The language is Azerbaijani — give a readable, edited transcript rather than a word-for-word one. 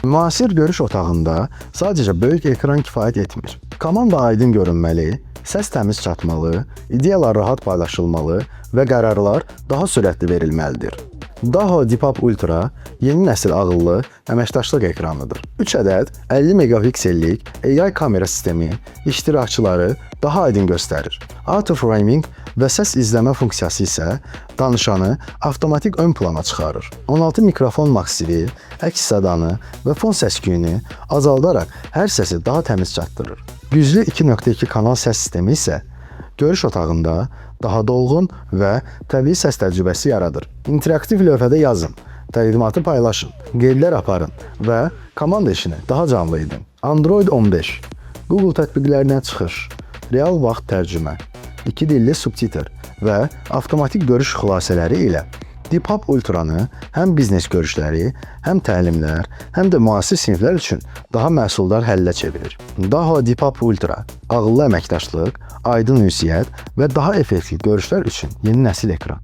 Müasir görüş otağında sadəcə böyük ekran kifayət etmir. Komanda aydın görünməli, səs təmiz çatmalı, ideyalar rahat paylaşılmalı və qərarlar daha sürətli verilməlidir. Daha Dipap Ultra yeni nəsil ağıllı əməkdaşlıq ekranıdır. 3 ədəd 50 megapiksellik AI kamera sistemi iştirakçıları daha aydın göstərir. Auto framing və səs izləmə funksiyası isə danışanı avtomatik ön plana çıxarır. 16 mikrofon maksivi, əks sədanı və fon səs-küyünü azaldaraq hər səsi daha təmiz çatdırır. Güclü 2.2 kanal səs sistemi isə görüş otağında daha dolğun və təbii səs təcrübəsi yaradır. İnteraktiv lövhədə yazın, təqdimatı paylaşın, qeydlər aparın və komanda işini daha canlı edin. Android 15, Google tətbiqlərindən çıxış, real vaxt tərcümə, 2 dilli subtitr və avtomatik görüş xülasələri ilə Dipap Ultranı həm biznes görüşləri, həm təlimlər, həm də müasir siniflər üçün daha məhsuldar həllə çevirir. Daha Dipap Ultra ağıllı əməkdaşlıq, aydın ünsiyyət və daha effektiv görüşlər üçün yeni nəsil ekran.